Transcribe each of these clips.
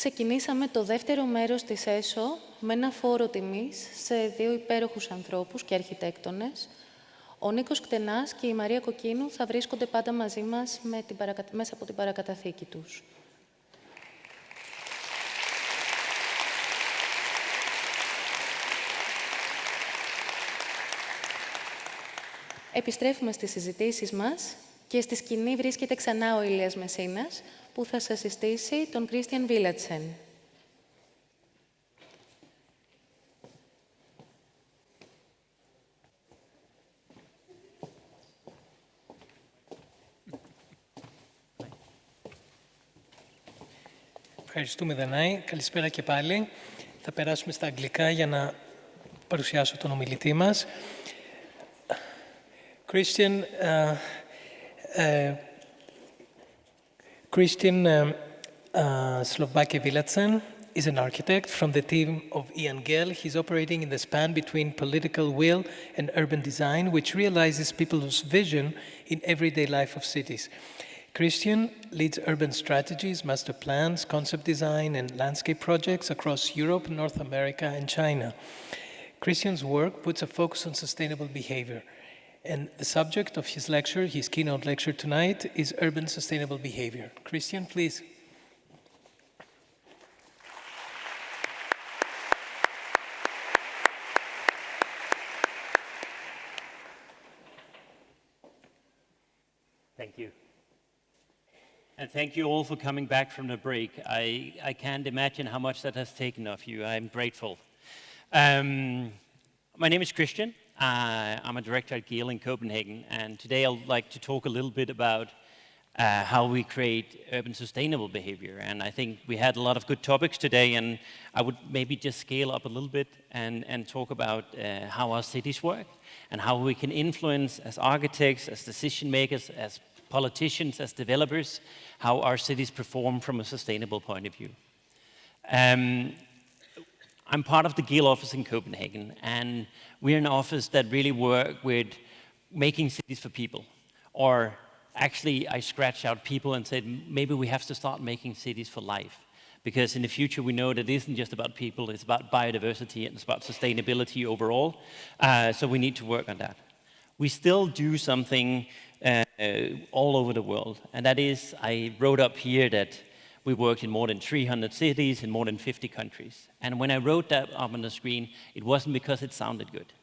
ξεκινήσαμε το δεύτερο μέρος της ΕΣΟ με ένα φόρο τιμής σε δύο υπέροχους ανθρώπους και αρχιτέκτονες. Ο Νίκος Κτενάς και η Μαρία Κοκκίνου θα βρίσκονται πάντα μαζί μας μέσα από την παρακαταθήκη τους. Επιστρέφουμε στις συζητήσεις μας και στη σκηνή βρίσκεται ξανά ο Ηλίας Μεσίνας, που θα σας συστήσει τον Kristian Villadsen. Ευχαριστούμε, Δανάη. Καλησπέρα και πάλι. Θα περάσουμε στα αγγλικά για να παρουσιάσω τον ομιλητή μας. Kristian Villadsen is an architect from the team of gehl. He's operating in the span between political will and urban design, which realizes people's vision in everyday life of cities. Kristian leads urban strategies, master plans, concept design, and landscape projects across Europe, North America, and China. Kristian's work puts a focus on sustainable behavior. And the subject of his lecture, his keynote lecture tonight, is urban sustainable behavior. Kristian, please. Thank you. And thank you all for coming back from the break. I can't imagine how much that has taken of you. I'm grateful. My name is Kristian. I'm a director at gehl in Copenhagen, and today I'd like to talk a little bit about how we create urban sustainable behavior. And I think we had a lot of good topics today, and I would maybe just scale up a little bit and talk about how our cities work and how we can influence as architects, as decision makers, as politicians, as developers, how our cities perform from a sustainable point of view. I'm part of the gehl office in Copenhagen, and we're an office that really work with making cities for people. Or actually, I scratched out people and said, maybe we have to start making cities for life. Because in the future, we know that it isn't just about people, it's about biodiversity and it's about sustainability overall. So we need to work on that. We still do something all over the world. And that is, I wrote up here that we worked in more than 300 cities in more than 50 countries. And when I wrote that up on the screen, it wasn't because it sounded good.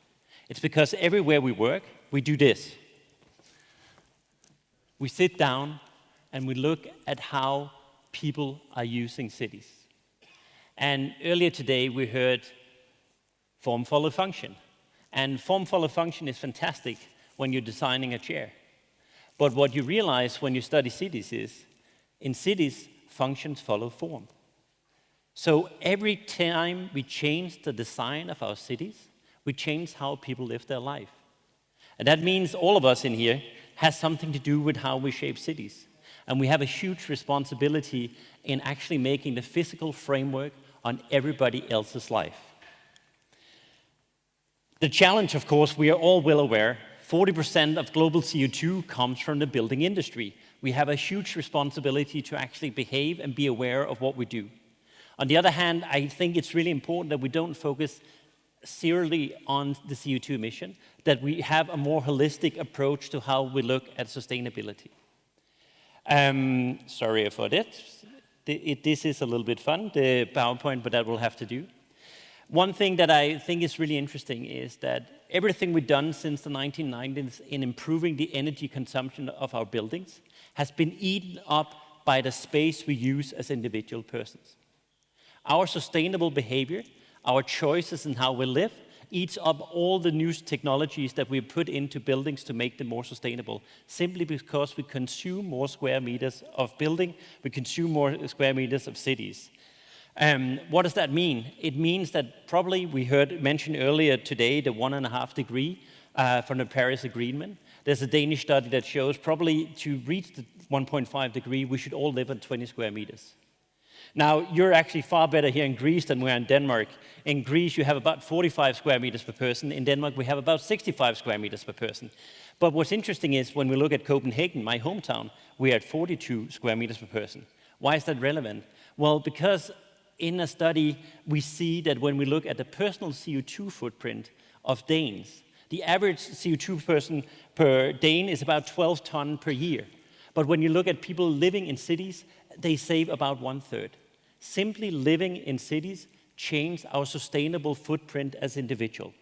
It's because everywhere we work, we do this. We sit down and we look at how people are using cities. And earlier today, we heard form follow function. And form follow function is fantastic when you're designing a chair. But what you realize when you study cities is, in cities, functions follow form. So every time we change the design of our cities, we change how people live their life. And that means all of us in here has something to do with how we shape cities. And we have a huge responsibility in actually making the physical framework on everybody else's life. The challenge, of course, we are all well aware, 40% of global CO2 comes from the building industry. We have a huge responsibility to actually behave and be aware of what we do. On the other hand, I think it's really important that we don't focus serially on the CO2 emission, that we have a more holistic approach to how we look at sustainability. Sorry for that. This is a little bit fun, the PowerPoint, but that will have to do. One thing that I think is really interesting is that everything we've done since the 1990s in improving the energy consumption of our buildings has been eaten up by the space we use as individual persons. Our sustainable behavior, our choices in how we live, eats up all the new technologies that we put into buildings to make them more sustainable, simply because we consume more square meters of building, we consume more square meters of cities. What does that mean? It means that probably we heard mentioned earlier today the 1.5 degree from the Paris Agreement. There's a Danish study that shows probably to reach the 1.5 degree, we should all live on 20 square meters. Now, you're actually far better here in Greece than we are in Denmark. In Greece, you have about 45 square meters per person. In Denmark, we have about 65 square meters per person. But what's interesting is when we look at Copenhagen, my hometown, we're at 42 square meters per person. Why is that relevant? Well, because in a study, we see that when we look at the personal CO2 footprint of Danes, the average CO2 person per Dane is about 12 tons per year. But when you look at people living in cities, they save about 1/3. Simply living in cities change our sustainable footprint as individuals.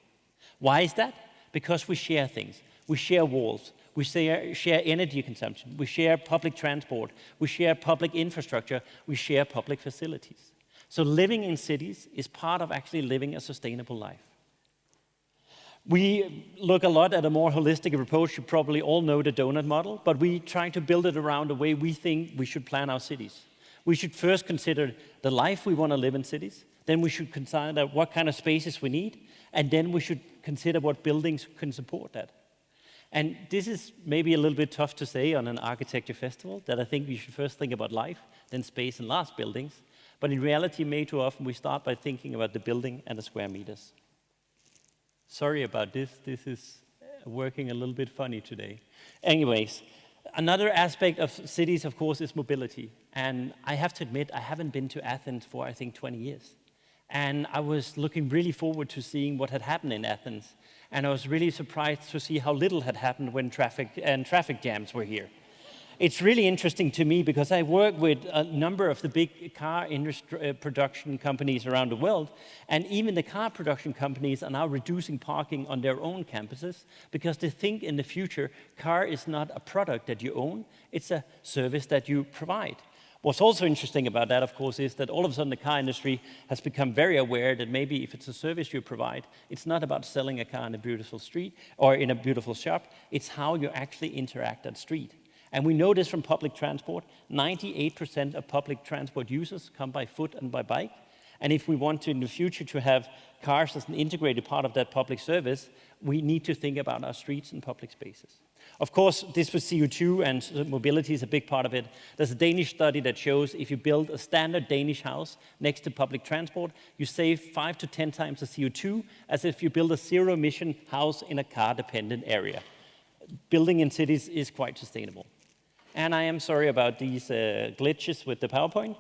Why is that? Because we share things. We share walls. We share energy consumption. We share public transport. We share public infrastructure. We share public facilities. So living in cities is part of actually living a sustainable life. We look a lot at a more holistic approach. You probably all know the donut model, but we try to build it around the way we think we should plan our cities. We should first consider the life we want to live in cities. Then we should consider what kind of spaces we need. And then we should consider what buildings can support that. And this is maybe a little bit tough to say on an architecture festival, that I think we should first think about life, then space and last buildings. But in reality, way too often we start by thinking about the building and the square meters. Sorry about this. This is working a little bit funny today. Anyways, another aspect of cities, of course, is mobility. And I have to admit, I haven't been to Athens for, I think, 20 years. And I was looking really forward to seeing what had happened in Athens. And I was really surprised to see how little had happened when traffic jams were here. It's really interesting to me because I work with a number of the big car industry, production companies around the world, and even the car production companies are now reducing parking on their own campuses because they think in the future, car is not a product that you own, it's a service that you provide. What's also interesting about that, of course, is that all of a sudden the car industry has become very aware that maybe if it's a service you provide, it's not about selling a car in a beautiful street or in a beautiful shop, it's how you actually interact that street. And we know this from public transport. 98% of public transport users come by foot and by bike. And if we want to, in the future, to have cars as an integrated part of that public service, we need to think about our streets and public spaces. Of course, this with CO2 and mobility is a big part of it. There's a Danish study that shows if you build a standard Danish house next to public transport, you save 5 to 10 times the CO2 as if you build a zero-emission house in a car-dependent area. Building in cities is quite sustainable. And I am sorry about these glitches with the PowerPoint.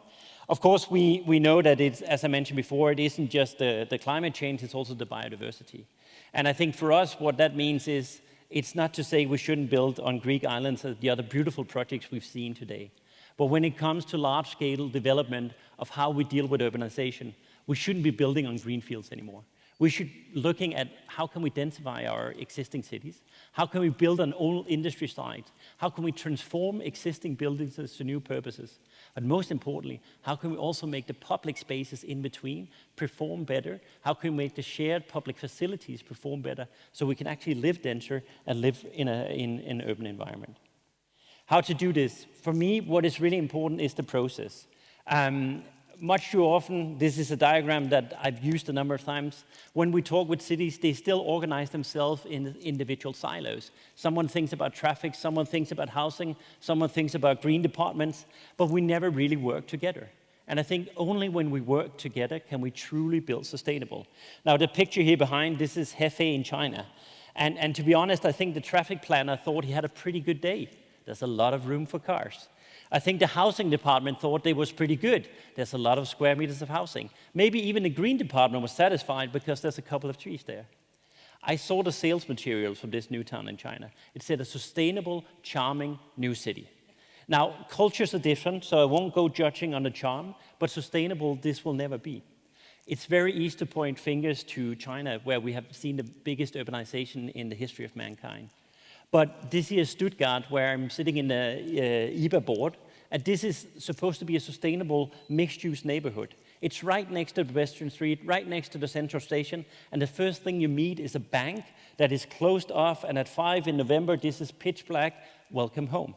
Of course, we know that it's, as I mentioned before, it isn't just the climate change, it's also the biodiversity. And I think for us, what that means is, it's not to say we shouldn't build on Greek islands as the other beautiful projects we've seen today. But when it comes to large-scale development of how we deal with urbanization, we shouldn't be building on greenfields anymore. We should be looking at how can we densify our existing cities? How can we build on old industry sites? How can we transform existing buildings to new purposes? But most importantly, how can we also make the public spaces in between perform better? How can we make the shared public facilities perform better so we can actually live denser and live in an urban environment? How to do this? For me, what is really important is the process. Much too often, this is a diagram that I've used a number of times. When we talk with cities, they still organize themselves in individual silos. Someone thinks about traffic, someone thinks about housing, someone thinks about green departments, but we never really work together. And I think only when we work together can we truly build sustainable. Now, the picture here behind, this is Hefei in China. And to be honest, I think the traffic planner thought he had a pretty good day. There's a lot of room for cars. I think the housing department thought it was pretty good. There's a lot of square meters of housing. Maybe even the green department was satisfied because there's a couple of trees there. I saw the sales materials from this new town in China. It said a sustainable, charming new city. Now, cultures are different, so I won't go judging on the charm, but sustainable this will never be. It's very easy to point fingers to China, where we have seen the biggest urbanization in the history of mankind. But this here is Stuttgart, where I'm sitting in the IBA board, and this is supposed to be a sustainable mixed-use neighborhood. It's right next to the pedestrian street, right next to the central station, and the first thing you meet is a bank that is closed off, and at 5 in November, this is pitch black, welcome home.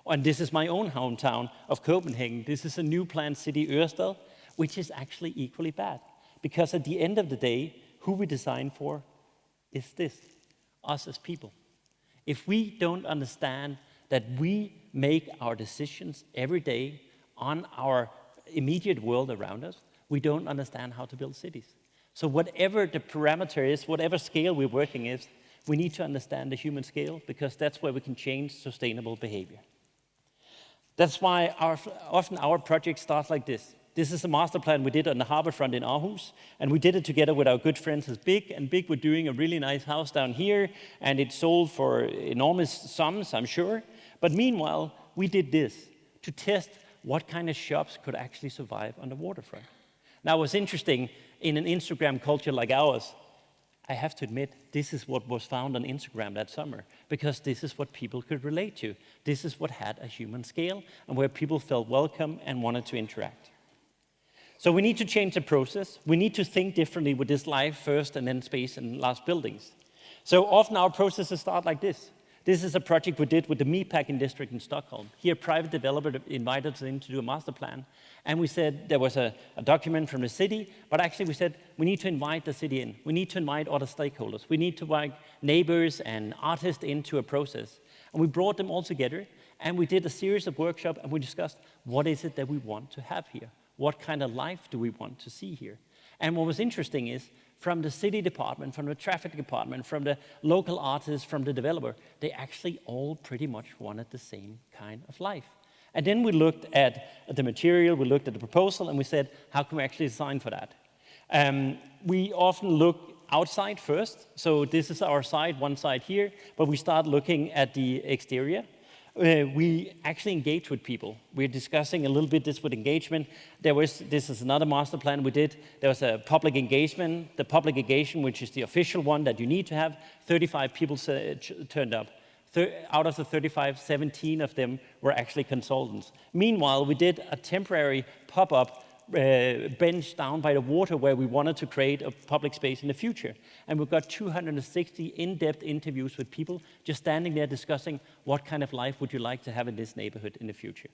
And this is my own hometown of Copenhagen. This is a new planned city, Ørsted, which is actually equally bad. Because at the end of the day, who we design for is this, us as people. If we don't understand that we make our decisions every day on our immediate world around us, we don't understand how to build cities. So whatever the parameter is, whatever scale we're working is, we need to understand the human scale because that's where we can change sustainable behavior. That's why often our projects start like this. This is a master plan we did on the harborfront in Aarhus, and we did it together with our good friends at Big, and Big were doing a really nice house down here, and it sold for enormous sums, I'm sure. But meanwhile, we did this to test what kind of shops could actually survive on the waterfront. Now, what's interesting, in an Instagram culture like ours, I have to admit, this is what was found on Instagram that summer, because this is what people could relate to. This is what had a human scale, and where people felt welcome and wanted to interact. So we need to change the process. We need to think differently with this life first, and then space and last buildings. So often our processes start like this. This is a project we did with the Meatpacking District in Stockholm. Here, a private developer invited us in to do a master plan. And we said there was a document from the city, but actually we said we need to invite the city in. We need to invite other stakeholders. We need to invite neighbors and artists into a process. And we brought them all together, and we did a series of workshops, and we discussed what is it that we want to have here? What kind of life do we want to see here? And what was interesting is, from the city department, from the traffic department, from the local artists, from the developer, they actually all pretty much wanted the same kind of life. And then we looked at the material, we looked at the proposal, and we said, how can we actually design for that? We often look outside first. So this is our side, one side here, but we start looking at the exterior. We actually engage with people. We're discussing a little bit this with engagement. This is another master plan we did. There was a public engagement. The public engagement, which is the official one that you need to have, 35 people turned up. Out of the 35, 17 of them were actually consultants. Meanwhile, we did a temporary pop-up bench down by the water where we wanted to create a public space in the future. And we've got 260 in-depth interviews with people just standing there discussing what kind of life would you like to have in this neighborhood in the future.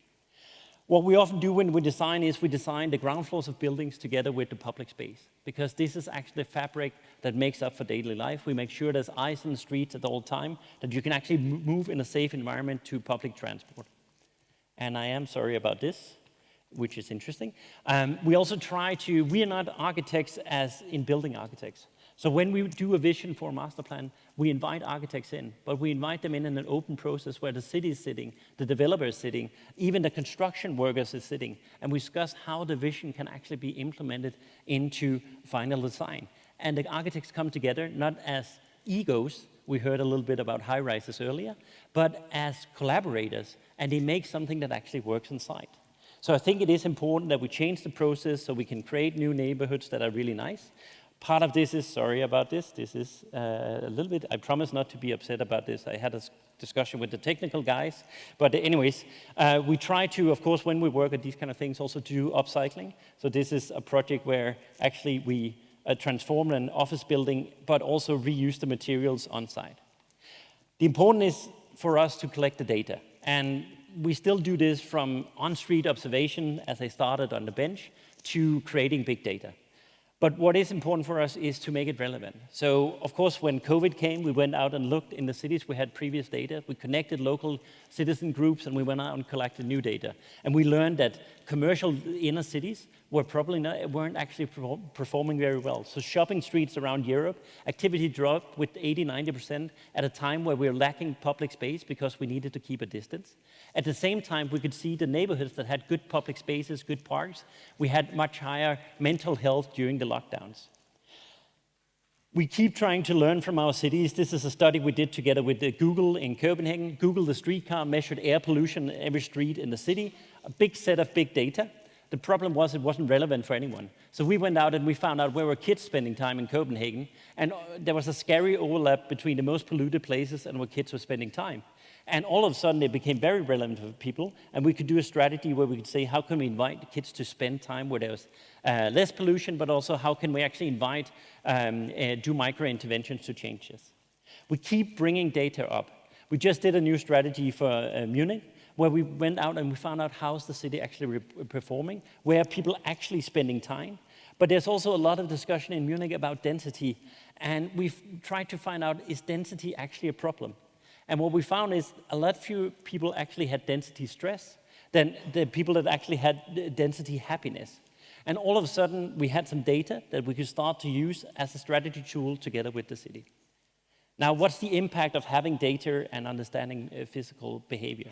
What we often do when we design is we design the ground floors of buildings together with the public space, because this is actually the fabric that makes up for daily life. We make sure there's eyes on the streets at all time, that you can actually move in a safe environment to public transport. And I am sorry about this, which is interesting. We also we are not architects as in building architects. So when we do a vision for a master plan, we invite architects in, but we invite them in an open process where the city is sitting, the developer is sitting, even the construction workers is sitting, and we discuss how the vision can actually be implemented into final design. And the architects come together not as egos, we heard a little bit about high-rises earlier, but as collaborators, and they make something that actually works inside. So I think it is important that we change the process so we can create new neighborhoods that are really nice. Part of this is, sorry about this is a little bit, I promise not to be upset about this. I had a discussion with the technical guys. But anyways, we try to, of course, when we work at these kind of things, also to do upcycling. So this is a project where actually we transform an office building, but also reuse the materials on site. The important is for us to collect the data. And we still do this from on-street observation, as I started on the bench, to creating big data. But what is important for us is to make it relevant. So, of course, when COVID came, we went out and looked in the cities we had previous data. We connected local citizen groups, and we went out and collected new data. And we learned that commercial inner cities weren't actually performing very well. So shopping streets around Europe, activity dropped with 80–90% at a time where we were lacking public space because we needed to keep a distance. At the same time, we could see the neighborhoods that had good public spaces, good parks. We had much higher mental health during the lockdowns. We keep trying to learn from our cities. This is a study we did together with Google in Copenhagen. Google, the streetcar, measured air pollution in every street in the city. A big set of big data. The problem was it wasn't relevant for anyone. So we went out and we found out where were kids spending time in Copenhagen. And there was a scary overlap between the most polluted places and where kids were spending time. And all of a sudden, it became very relevant for people, and we could do a strategy where we could say, how can we invite kids to spend time where there was less pollution, but also how can we actually invite, do micro-interventions to change this. We keep bringing data up. We just did a new strategy for Munich, where we went out and we found out how's the city actually performing, where are people actually spending time. But there's also a lot of discussion in Munich about density, and we've tried to find out, is density actually a problem? And what we found is a lot fewer people actually had density stress than the people that actually had density happiness. And all of a sudden, we had some data that we could start to use as a strategy tool together with the city. Now, what's the impact of having data and understanding physical behavior?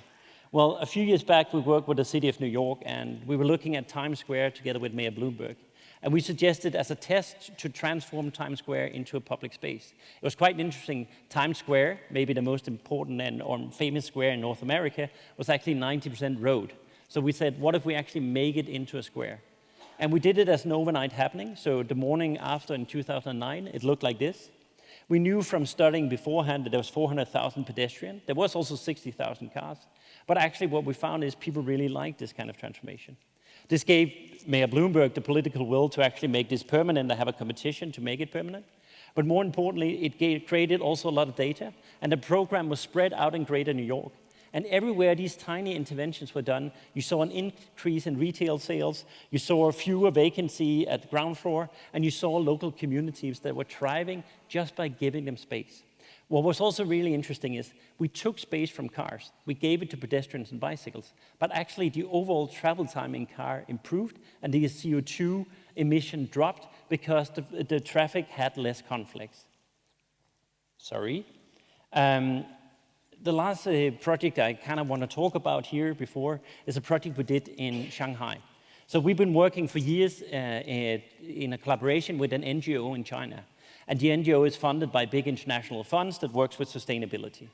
Well, a few years back, we worked with the city of New York, and we were looking at Times Square together with Mayor Bloomberg. And we suggested as a test to transform Times Square into a public space. It was quite interesting. Times Square, maybe the most important or famous square in North America, was actually 90% road. So we said, what if we actually make it into a square? And we did it as an overnight happening. So the morning after in 2009, it looked like this. We knew from studying beforehand that there was 400,000 pedestrians. There was also 60,000 cars. But actually what we found is people really liked this kind of transformation. This gave Mayor Bloomberg the political will to actually make this permanent and have a competition to make it permanent. But more importantly, it created also a lot of data, and the program was spread out in greater New York. And everywhere these tiny interventions were done, you saw an increase in retail sales, you saw fewer vacancy at the ground floor, and you saw local communities that were thriving just by giving them space. What was also really interesting is we took space from cars, we gave it to pedestrians and bicycles, but actually the overall travel time in car improved and the CO2 emission dropped because the traffic had less conflicts. Sorry. The last project I kind of want to talk about here before is a project we did in Shanghai. So we've been working for years in a collaboration with an NGO in China. And the NGO is funded by big international funds that works with sustainability.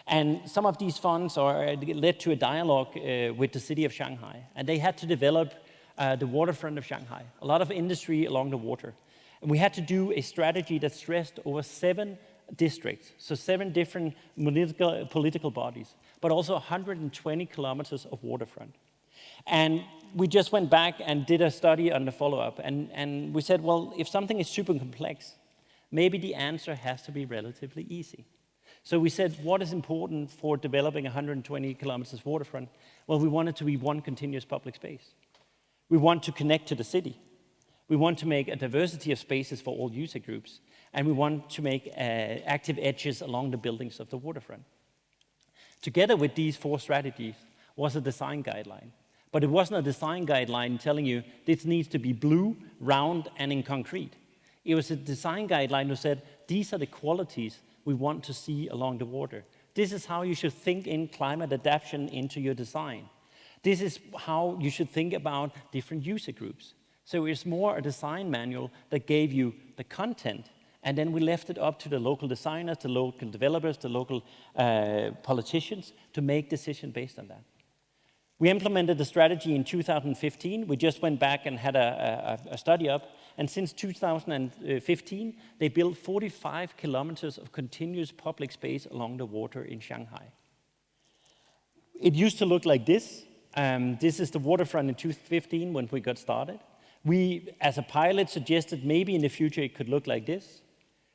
And some of these funds led to a dialogue with the city of Shanghai. And they had to develop the waterfront of Shanghai, a lot of industry along the water. And we had to do a strategy that stressed over 7 districts, so 7 different political bodies, but also 120 kilometers of waterfront. And we just went back and did a study on the follow-up, and we said, well, if something is super complex, maybe the answer has to be relatively easy. So we said, what is important for developing 120 kilometers waterfront? Well, we want it to be one continuous public space. We want to connect to the city. We want to make a diversity of spaces for all user groups. And we want to make active edges along the buildings of the waterfront. Together with these 4 strategies was a design guideline. But it wasn't a design guideline telling you this needs to be blue, round, and in concrete. It was a design guideline that said, these are the qualities we want to see along the water. This is how you should think in climate adaptation into your design. This is how you should think about different user groups. So it's more a design manual that gave you the content, and then we left it up to the local designers, the local developers, the local politicians to make decisions based on that. We implemented the strategy in 2015. We just went back and had a study up. And since 2015, they built 45 kilometers of continuous public space along the water in Shanghai. It used to look like this. This is the waterfront in 2015 when we got started. We, as a pilot, suggested maybe in the future it could look like this.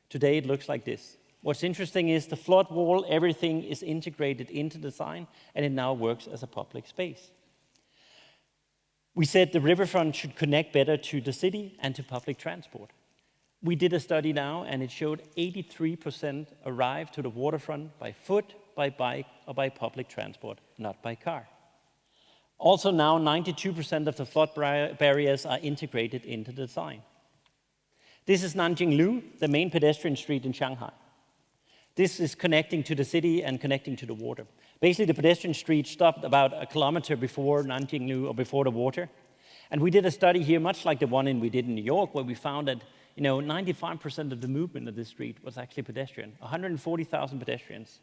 Today it looks like this. What's interesting is the flood wall, everything is integrated into design, and it now works as a public space. We said the riverfront should connect better to the city and to public transport. We did a study now, and it showed 83% arrive to the waterfront by foot, by bike, or by public transport, not by car. Also now, 92% of the flood barriers are integrated into the design. This is Nanjinglu, the main pedestrian street in Shanghai. This is connecting to the city and connecting to the water. Basically, the pedestrian street stopped about a kilometer before Nanjinglu, or before the water. And we did a study here, much like the one we did in New York, where we found that 95% of the movement of this street was actually pedestrian, 140,000 pedestrians,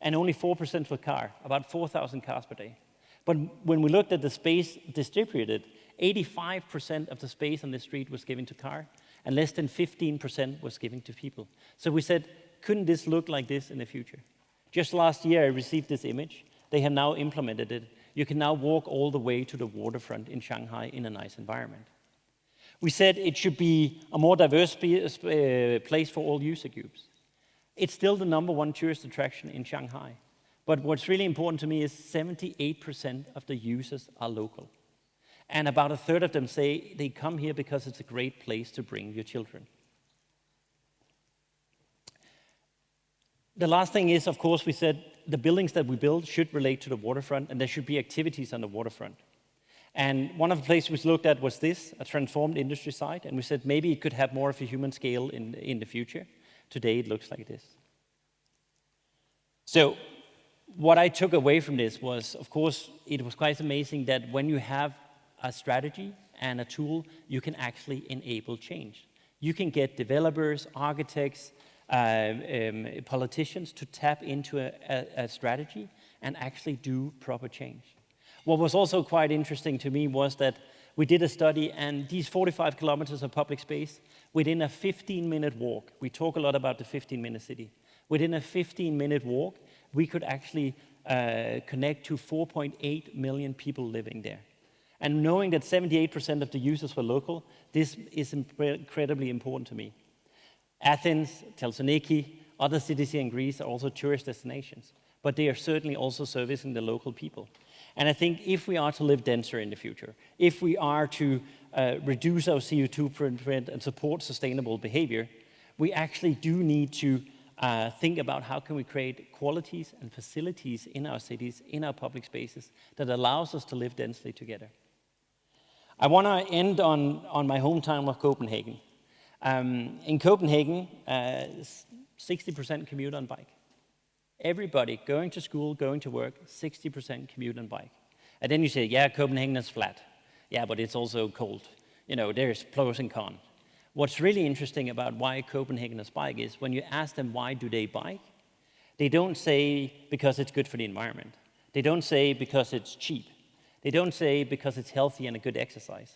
and only 4% were car, about 4,000 cars per day. But when we looked at the space distributed, 85% of the space on the street was given to car, and less than 15% was given to people. So we said, couldn't this look like this in the future? Just last year, I received this image. They have now implemented it. You can now walk all the way to the waterfront in Shanghai in a nice environment. We said it should be a more diverse place for all user groups. It's still the #1 tourist attraction in Shanghai. But what's really important to me is 78% of the users are local. And about a third of them say they come here because it's a great place to bring your children. The last thing is, of course, we said the buildings that we build should relate to the waterfront, and there should be activities on the waterfront. And one of the places we looked at was this, a transformed industry site, and we said maybe it could have more of a human scale in the future. Today it looks like this. So what I took away from this was, of course, it was quite amazing that when you have a strategy and a tool, you can actually enable change. You can get developers, architects, politicians to tap into a strategy and actually do proper change. What was also quite interesting to me was that we did a study, and these 45 kilometers of public space, within a 15-minute walk, we talk a lot about the 15-minute city, within a 15-minute walk, we could actually connect to 4.8 million people living there. And knowing that 78% of the users were local, this is incredibly important to me. Athens, Thessaloniki, other cities here in Greece are also tourist destinations, but they are certainly also servicing the local people. And I think if we are to live denser in the future, if we are to reduce our CO2 footprint and support sustainable behavior, we actually do need to think about how can we create qualities and facilities in our cities, in our public spaces, that allows us to live densely together. I want to end on my hometown of Copenhagen. In Copenhagen, 60% commute on bike. Everybody going to school, going to work, 60% commute on bike. And then you say, yeah, Copenhagen is flat. Yeah, but it's also cold. You know, there's pros and cons. What's really interesting about why Copenhageners bike is when you ask them why do they bike, they don't say because it's good for the environment. They don't say because it's cheap. They don't say because it's healthy and a good exercise.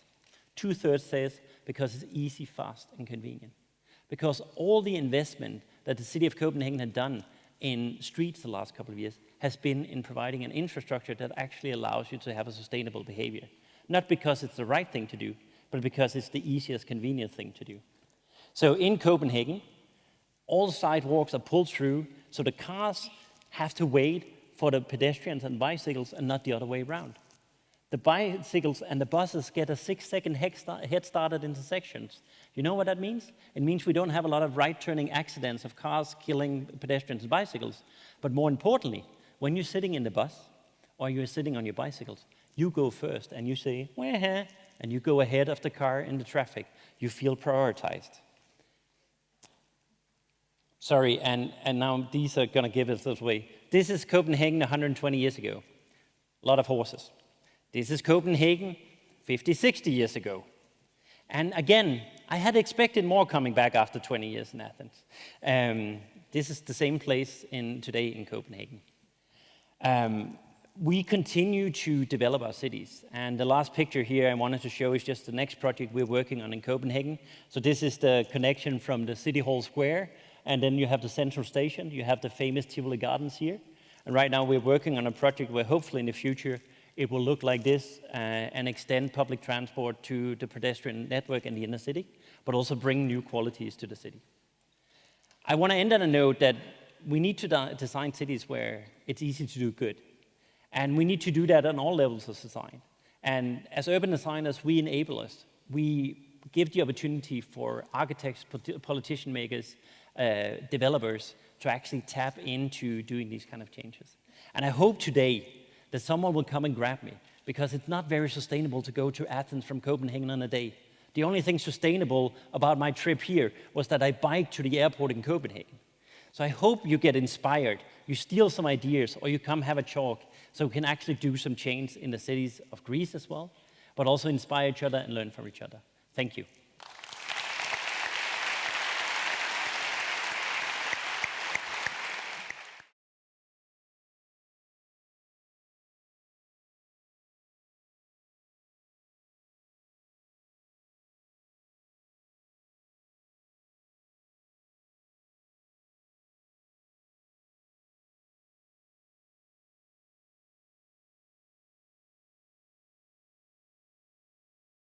2/3 says because it's easy, fast, and convenient. Because all the investment that the city of Copenhagen had done in streets the last couple of years has been in providing an infrastructure that actually allows you to have a sustainable behavior. Not because it's the right thing to do, but because it's the easiest, convenient thing to do. So in Copenhagen, all sidewalks are pulled through, so the cars have to wait for the pedestrians and bicycles and not the other way around. The bicycles and the buses get a 6-second head start at intersections. You know what that means? It means we don't have a lot of right-turning accidents of cars killing pedestrians and bicycles. But more importantly, when you're sitting in the bus or you're sitting on your bicycles, you go first and you say, wah, and you go ahead of the car in the traffic. You feel prioritized. Sorry, and now these are going to give us this way. This is Copenhagen 120 years ago. A lot of horses. This is Copenhagen 50, 60 years ago. And again, I had expected more coming back after 20 years in Athens. This is the same place today in Copenhagen. We continue to develop our cities. And the last picture here I wanted to show is just the next project we're working on in Copenhagen. So this is the connection from the City Hall Square. And then you have the central station. You have the famous Tivoli Gardens here. And right now we're working on a project where hopefully in the future it will look like this and extend public transport to the pedestrian network in the inner city, but also bring new qualities to the city. I want to end on a note that we need to design cities where it's easy to do good. And we need to do that on all levels of design. And as urban designers, we enable us. We give the opportunity for architects, politician makers, developers to actually tap into doing these kind of changes. And I hope today that someone will come and grab me, because it's not very sustainable to go to Athens from Copenhagen on a day. The only thing sustainable about my trip here was that I biked to the airport in Copenhagen. So I hope you get inspired, you steal some ideas, or you come have a talk, so we can actually do some change in the cities of Greece as well, but also inspire each other and learn from each other. Thank you.